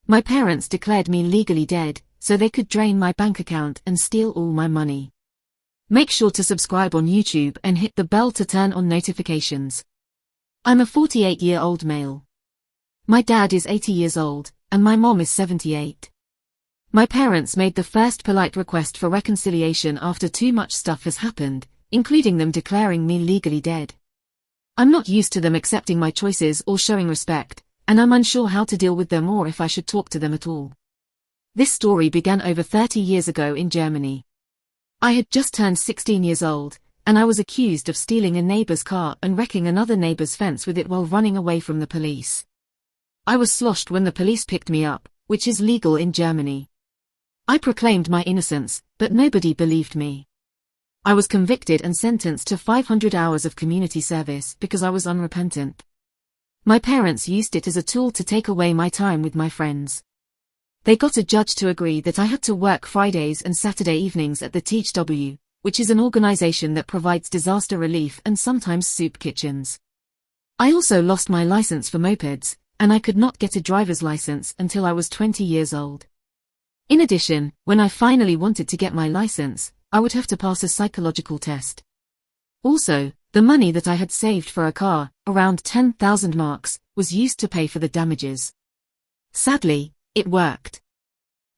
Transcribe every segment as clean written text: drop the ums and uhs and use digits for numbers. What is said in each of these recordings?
My parents declared me legally dead, so they could drain my bank account and steal all my money. Make sure to subscribe on YouTube and hit the bell to turn on notifications. I'm a 48-year-old male. My dad is 80 years old, and my mom is 78. My parents made the first polite request for reconciliation after too much stuff has happened, including them declaring me legally dead. I'm not used to them accepting my choices or showing respect, and I'm unsure how to deal with them or if I should talk to them at all. This story began over 30 years ago in Germany. I had just turned 16 years old, and I was accused of stealing a neighbor's car and wrecking another neighbor's fence with it while running away from the police. I was sloshed when the police picked me up, which is legal in Germany. I proclaimed my innocence, but nobody believed me. I was convicted and sentenced to 500 hours of community service because I was unrepentant. My parents used it as a tool to take away my time with my friends. They got a judge to agree that I had to work Fridays and Saturday evenings at the TW, which is an organization that provides disaster relief and sometimes soup kitchens. I also lost my license for mopeds, and I could not get a driver's license until I was 20 years old. In addition, when I finally wanted to get my license, I would have to pass a psychological test. Also, the money that I had saved for a car, around 10,000 marks, was used to pay for the damages. Sadly, it worked.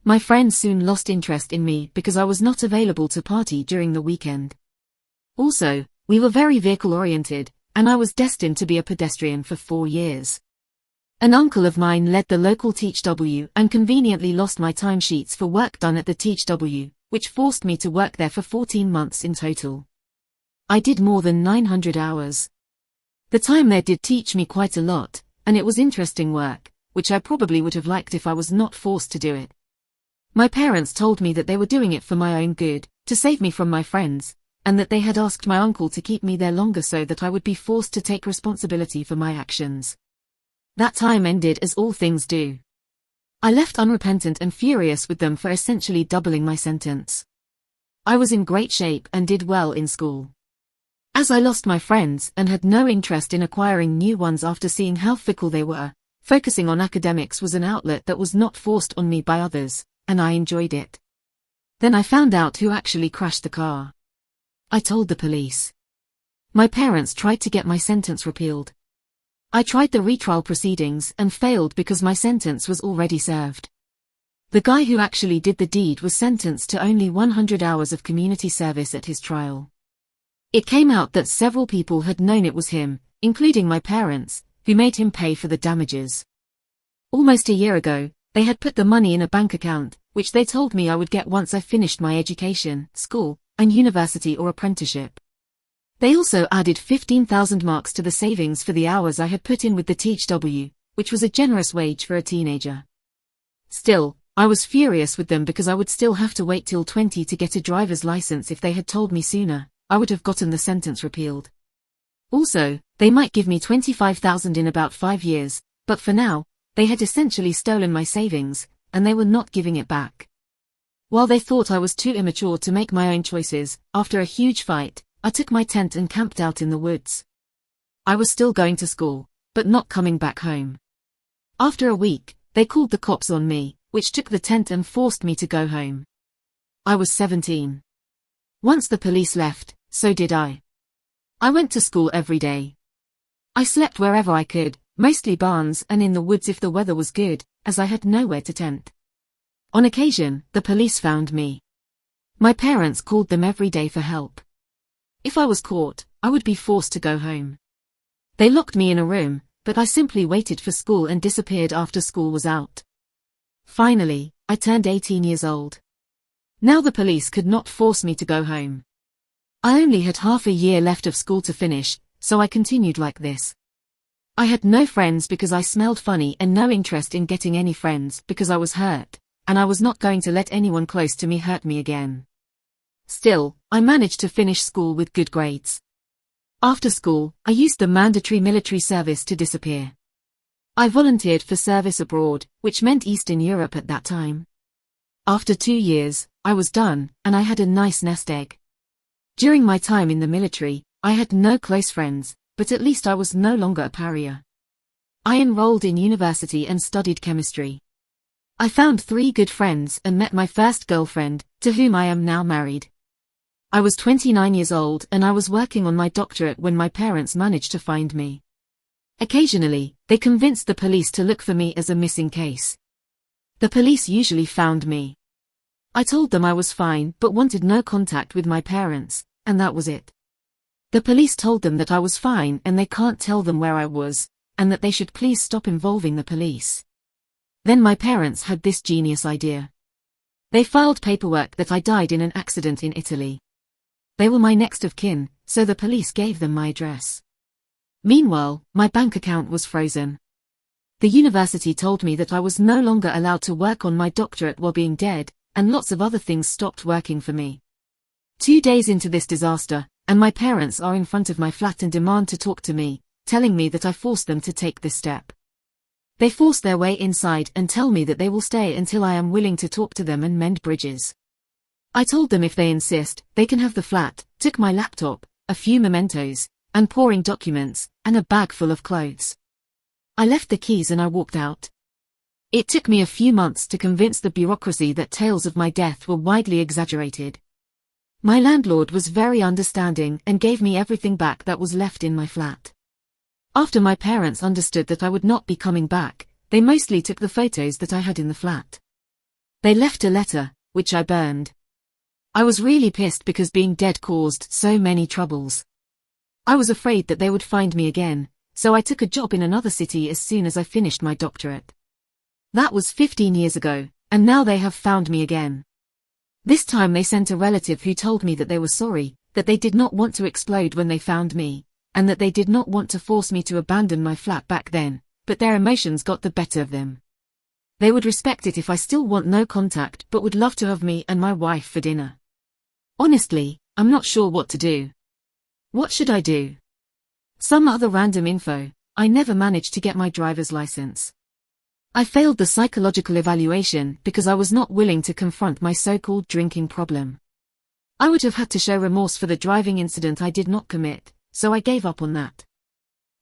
My friends soon lost interest in me because I was not available to party during the weekend. Also, we were very vehicle-oriented, and I was destined to be a pedestrian for 4 years. An uncle of mine led the local TW and conveniently lost my timesheets for work done at the TW, which forced me to work there for 14 months in total. I did more than 900 hours. The time there did teach me quite a lot, and it was interesting work, which I probably would have liked if I was not forced to do it. My parents told me that they were doing it for my own good, to save me from my friends, and that they had asked my uncle to keep me there longer so that I would be forced to take responsibility for my actions. That time ended as all things do. I left unrepentant and furious with them for essentially doubling my sentence. I was in great shape and did well in school. As I lost my friends and had no interest in acquiring new ones after seeing how fickle they were, focusing on academics was an outlet that was not forced on me by others, and I enjoyed it. Then I found out who actually crashed the car. I told the police. My parents tried to get my sentence repealed. I tried the retrial proceedings and failed because my sentence was already served. The guy who actually did the deed was sentenced to only 100 hours of community service at his trial. It came out that several people had known it was him, including my parents, who made him pay for the damages. Almost a year ago, they had put the money in a bank account, which they told me I would get once I finished my education, school, and university or apprenticeship. They also added 15,000 marks to the savings for the hours I had put in with the TW, which was a generous wage for a teenager. Still, I was furious with them because I would still have to wait till 20 to get a driver's license. If they had told me sooner, I would have gotten the sentence repealed. Also, they might give me 25,000 in about 5 years, but for now, they had essentially stolen my savings, and they were not giving it back. While they thought I was too immature to make my own choices, after a huge fight, I took my tent and camped out in the woods. I was still going to school, but not coming back home. After a week, they called the cops on me, which took the tent and forced me to go home. I was 17. Once the police left, so did I. I went to school every day. I slept wherever I could, mostly barns and in the woods if the weather was good, as I had nowhere to tent. On occasion, the police found me. My parents called them every day for help. If I was caught, I would be forced to go home. They locked me in a room, but I simply waited for school and disappeared after school was out. Finally, I turned 18 years old. Now the police could not force me to go home. I only had half a year left of school to finish, so I continued like this. I had no friends because I smelled funny and no interest in getting any friends because I was hurt, and I was not going to let anyone close to me hurt me again. Still, I managed to finish school with good grades. After school, I used the mandatory military service to disappear. I volunteered for service abroad, which meant Eastern Europe at that time. After 2 years, I was done, and I had a nice nest egg. During my time in the military, I had no close friends, but at least I was no longer a pariah. I enrolled in university and studied chemistry. I found 3 good friends and met my first girlfriend, to whom I am now married. I was 29 years old and I was working on my doctorate when my parents managed to find me. Occasionally, they convinced the police to look for me as a missing case. The police usually found me. I told them I was fine but wanted no contact with my parents, and that was it. The police told them that I was fine and they can't tell them where I was, and that they should please stop involving the police. Then my parents had this genius idea. They filed paperwork that I died in an accident in Italy. They were my next of kin, so the police gave them my address. Meanwhile, my bank account was frozen. The university told me that I was no longer allowed to work on my doctorate while being dead, and lots of other things stopped working for me. 2 days into this disaster, and my parents are in front of my flat and demand to talk to me, telling me that I forced them to take this step. They force their way inside and tell me that they will stay until I am willing to talk to them and mend bridges. I told them if they insist, they can have the flat, took my laptop, a few mementos, and pouring documents, and a bag full of clothes. I left the keys and I walked out. It took me a few months to convince the bureaucracy that tales of my death were widely exaggerated. My landlord was very understanding and gave me everything back that was left in my flat. After my parents understood that I would not be coming back, they mostly took the photos that I had in the flat. They left a letter, which I burned. I was really pissed because being dead caused so many troubles. I was afraid that they would find me again, so I took a job in another city as soon as I finished my doctorate. That was 15 years ago, and now they have found me again. This time they sent a relative who told me that they were sorry, that they did not want to explode when they found me, and that they did not want to force me to abandon my flat back then, but their emotions got the better of them. They would respect it if I still want no contact but would love to have me and my wife for dinner. Honestly, I'm not sure what to do. What should I do? Some other random info. I never managed to get my driver's license. I failed the psychological evaluation because I was not willing to confront my so-called drinking problem. I would have had to show remorse for the driving incident I did not commit, so I gave up on that.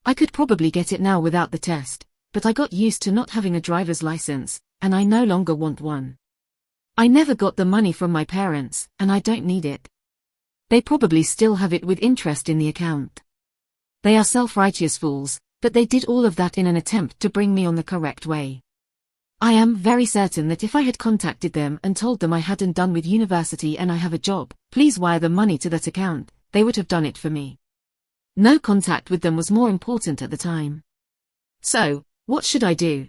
I could probably get it now without the test, but I got used to not having a driver's license, and I no longer want one. I never got the money from my parents, and I don't need it. They probably still have it with interest in the account. They are self-righteous fools, but they did all of that in an attempt to bring me on the correct way. I am very certain that if I had contacted them and told them I hadn't done with university and I have a job, please wire the money to that account, they would have done it for me. No contact with them was more important at the time. So, what should I do?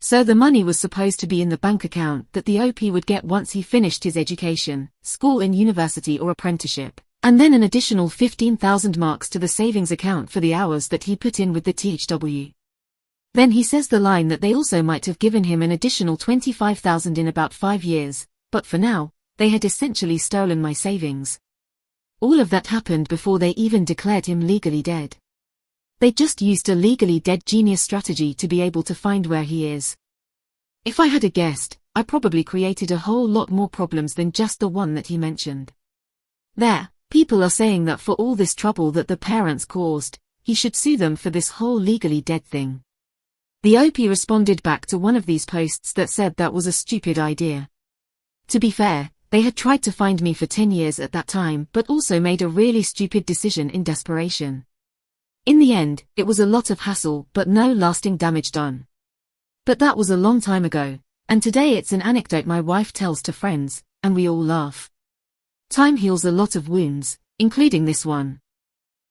So the money was supposed to be in the bank account that the OP would get once he finished his education, school in university or apprenticeship, and then an additional 15,000 marks to the savings account for the hours that he put in with the THW. Then he says the line that they also might have given him an additional 25,000 in about 5 years, but for now, they had essentially stolen my savings. All of that happened before they even declared him legally dead. They just used a legally dead genius strategy to be able to find where he is. If I had guessed, I probably created a whole lot more problems than just the one that he mentioned. People are saying that for all this trouble that the parents caused, he should sue them for this whole legally dead thing. The OP responded back to one of these posts that said that was a stupid idea. To be fair, they had tried to find me for 10 years at that time but also made a really stupid decision in desperation. In the end, it was a lot of hassle but no lasting damage done. But that was a long time ago, and today it's an anecdote my wife tells to friends, and we all laugh. Time heals a lot of wounds, including this one.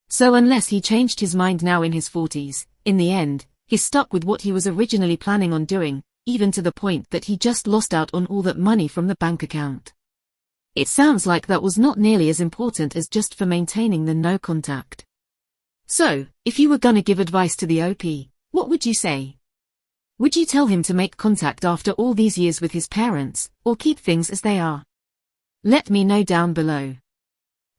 So unless he changed his mind now in his 40s, in the end, he's stuck with what he was originally planning on doing, even to the point that he just lost out on all that money from the bank account. It sounds like that was not nearly as important as just for maintaining the no contact. So, if you were gonna give advice to the OP, what would you say? Would you tell him to make contact after all these years with his parents, or keep things as they are? Let me know down below.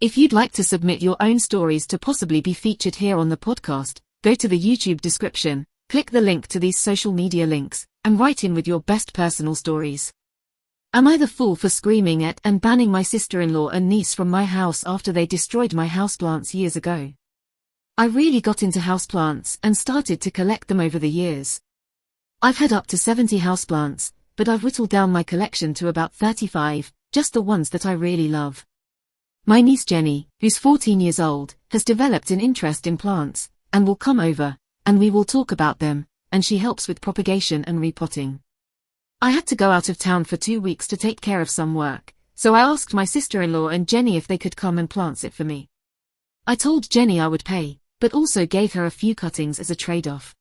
If you'd like to submit your own stories to possibly be featured here on the podcast, go to the YouTube description, click the link to these social media links, and write in with your best personal stories. Am I the fool for screaming at and banning my sister-in-law and niece from my house after they destroyed my houseplants years ago? I really got into houseplants and started to collect them over the years. I've had up to 70 houseplants, but I've whittled down my collection to about 35, just the ones that I really love. My niece Jenny, who's 14 years old, has developed an interest in plants, and will come over, and we will talk about them, and she helps with propagation and repotting. I had to go out of town for 2 weeks to take care of some work, so I asked my sister-in-law and Jenny if they could come and plant it for me. I told Jenny I would pay, but also gave her a few cuttings as a trade-off.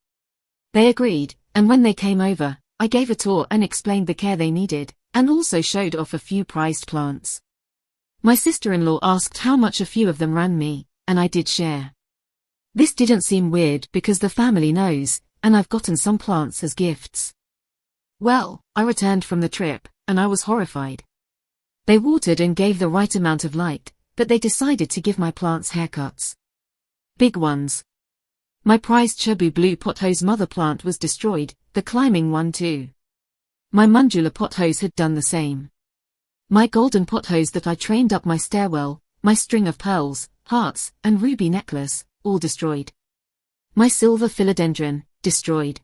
They agreed, and when they came over, I gave a tour and explained the care they needed, and also showed off a few prized plants. My sister-in-law asked how much a few of them ran me, and I did share. This didn't seem weird because the family knows, and I've gotten some plants as gifts. Well, I returned from the trip, and I was horrified. They watered and gave the right amount of light, but they decided to give my plants haircuts. Big ones. My prized Cebu blue pothose mother plant was destroyed, the climbing one too. My Mundula pothose had done the same. My golden pothose that I trained up my stairwell, my string of pearls, hearts, and ruby necklace, all destroyed. My silver philodendron, destroyed.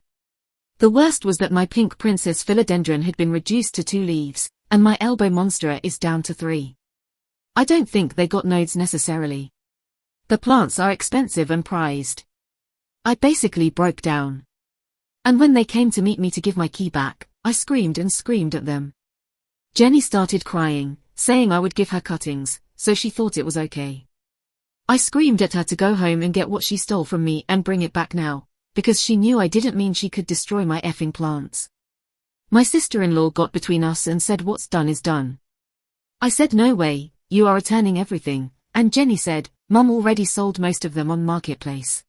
The worst was that my pink princess philodendron had been reduced to 2 leaves, and my elbow monstera is down to 3. I don't think they got nodes necessarily. The plants are expensive and prized. I basically broke down. And when they came to meet me to give my key back, I screamed and screamed at them. Jenny started crying, saying I would give her cuttings, so she thought it was okay. I screamed at her to go home and get what she stole from me and bring it back now, because she knew I didn't mean she could destroy my effing plants. My sister-in-law got between us and said what's done is done. I said no way, you are returning everything, and Jenny said, Mum already sold most of them on Marketplace.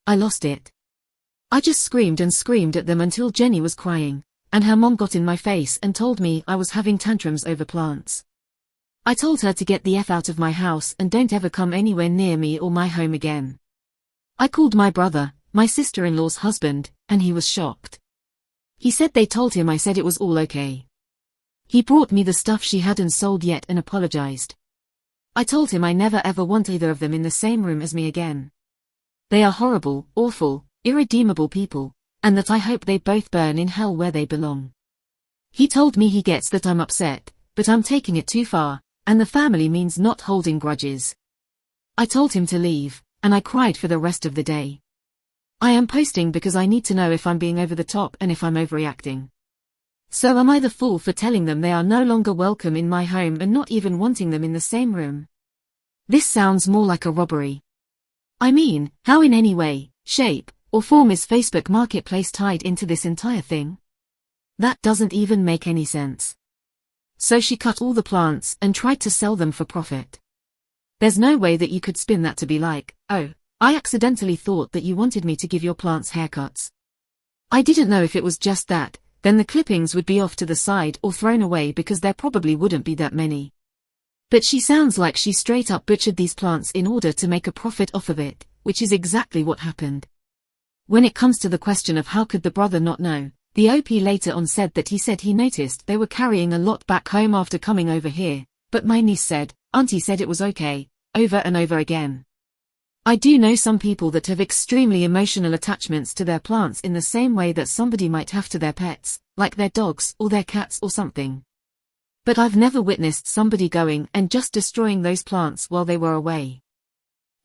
I lost it. I just screamed and screamed at them until Jenny was crying, and her mom got in my face and told me I was having tantrums over plants. I told her to get the F out of my house and don't ever come anywhere near me or my home again. I called my brother, my sister-in-law's husband, and he was shocked. He said they told him I said it was all okay. He brought me the stuff she hadn't sold yet and apologized. I told him I never ever want either of them in the same room as me again. They are horrible, awful, irredeemable people, and that I hope they both burn in hell where they belong. He told me he gets that I'm upset, but I'm taking it too far, and the family means not holding grudges. I told him to leave, and I cried for the rest of the day. I am posting because I need to know if I'm being over the top and if I'm overreacting. So am I the fool for telling them they are no longer welcome in my home and not even wanting them in the same room? This sounds more like a robbery. I mean, how in any way, shape, or form is Facebook Marketplace tied into this entire thing? That doesn't even make any sense. So she cut all the plants and tried to sell them for profit. There's no way that you could spin that to be like, oh, I accidentally thought that you wanted me to give your plants haircuts. I didn't know if it was just that, then the clippings would be off to the side or thrown away because there probably wouldn't be that many. But she sounds like she straight up butchered these plants in order to make a profit off of it, which is exactly what happened. When it comes to the question of how could the brother not know, the OP later on said that he said he noticed they were carrying a lot back home after coming over here, but my niece said, Auntie said it was okay, over and over again. I do know some people that have extremely emotional attachments to their plants in the same way that somebody might have to their pets, like their dogs or their cats or something. But I've never witnessed somebody going and just destroying those plants while they were away.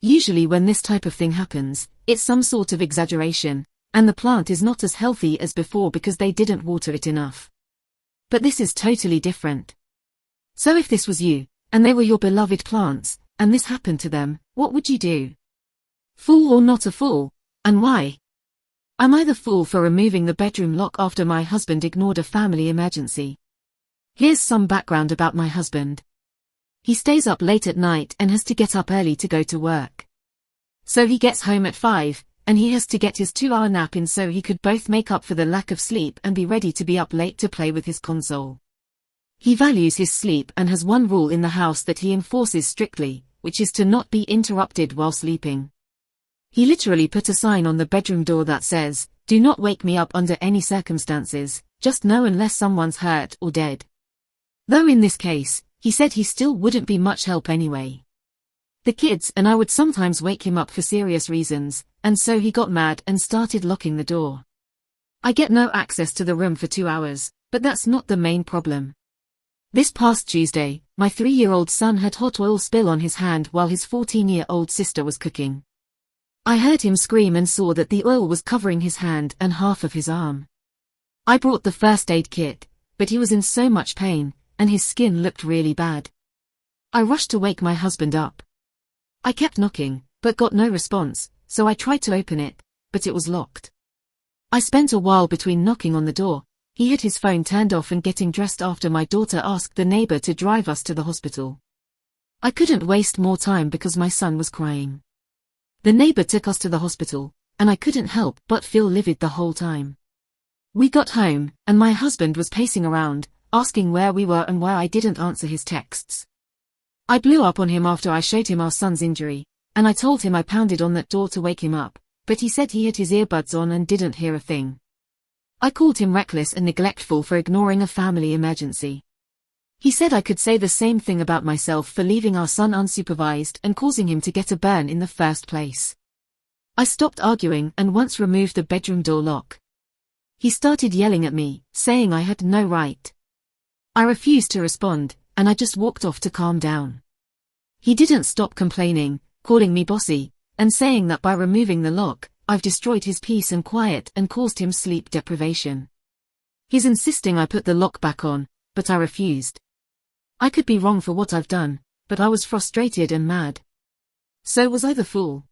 Usually when this type of thing happens, it's some sort of exaggeration, and the plant is not as healthy as before because they didn't water it enough. But this is totally different. So if this was you, and they were your beloved plants, and this happened to them, what would you do? Fool or not a fool, and why? Am I the fool for removing the bedroom lock after my husband ignored a family emergency? Here's some background about my husband. He stays up late at night and has to get up early to go to work. So he gets home at 5, and he has to get his 2-hour nap in so he could both make up for the lack of sleep and be ready to be up late to play with his console. He values his sleep and has one rule in the house that he enforces strictly, which is to not be interrupted while sleeping. He literally put a sign on the bedroom door that says, "Do not wake me up under any circumstances, just no unless someone's hurt or dead." Though in this case, he said he still wouldn't be much help anyway. The kids and I would sometimes wake him up for serious reasons, and so he got mad and started locking the door. I get no access to the room for 2 hours, But that's not the main problem. This past Tuesday, my 3-year-old son had hot oil spill on his hand while his 14-year-old sister was cooking. I heard him scream and saw that the oil was covering his hand and half of his arm. I brought the first aid kit, but he was in so much pain, and his skin looked really bad. I rushed to wake my husband up. I kept knocking, but got no response, so I tried to open it, but it was locked. I spent a while between knocking on the door. He had his phone turned off and getting dressed after my daughter asked the neighbor to drive us to the hospital. I couldn't waste more time because my son was crying. The neighbor took us to the hospital, and I couldn't help but feel livid the whole time. We got home, and my husband was pacing around, asking where we were and why I didn't answer his texts. I blew up on him after I showed him our son's injury, and I told him I pounded on that door to wake him up, but he said he had his earbuds on and didn't hear a thing. I called him reckless and neglectful for ignoring a family emergency. He said I could say the same thing about myself for leaving our son unsupervised and causing him to get a burn in the first place. I stopped arguing and once removed the bedroom door lock. He started yelling at me, saying I had no right. I refused to respond, and I just walked off to calm down. He didn't stop complaining, calling me bossy, and saying that by removing the lock, I've destroyed his peace and quiet and caused him sleep deprivation. He's insisting I put the lock back on, but I refused. I could be wrong for what I've done, but I was frustrated and mad. So was I the fool?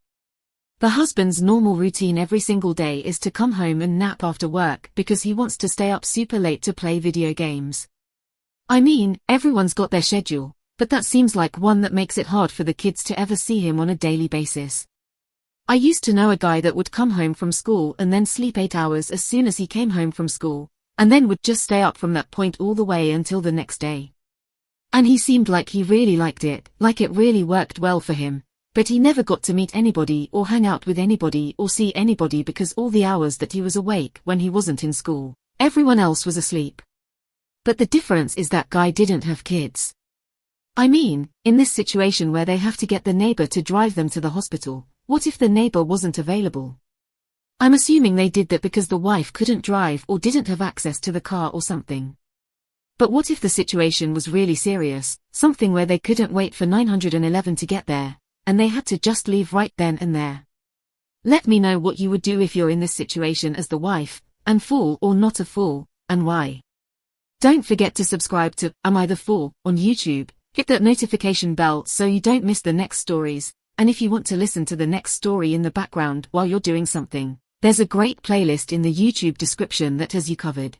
The husband's normal routine every single day is to come home and nap after work because he wants to stay up super late to play video games. I mean, everyone's got their schedule, but that seems like one that makes it hard for the kids to ever see him on a daily basis. I used to know a guy that would come home from school and then sleep 8 hours as soon as he came home from school, and then would just stay up from that point all the way until the next day. And he seemed like he really liked it, like it really worked well for him, but he never got to meet anybody or hang out with anybody or see anybody because all the hours that he was awake when he wasn't in school, everyone else was asleep. But the difference is that guy didn't have kids. I mean, in this situation where they have to get the neighbor to drive them to the hospital, what if the neighbor wasn't available? I'm assuming they did that because the wife couldn't drive or didn't have access to the car or something. But what if the situation was really serious, something where they couldn't wait for 911 to get there, and they had to just leave right then and there? Let me know what you would do if you're in this situation as the wife, and fool or not a fool, and why. Don't forget to subscribe to AmITheA on YouTube, hit that notification bell so you don't miss the next stories. And if you want to listen to the next story in the background while you're doing something, there's a great playlist in the YouTube description that has you covered.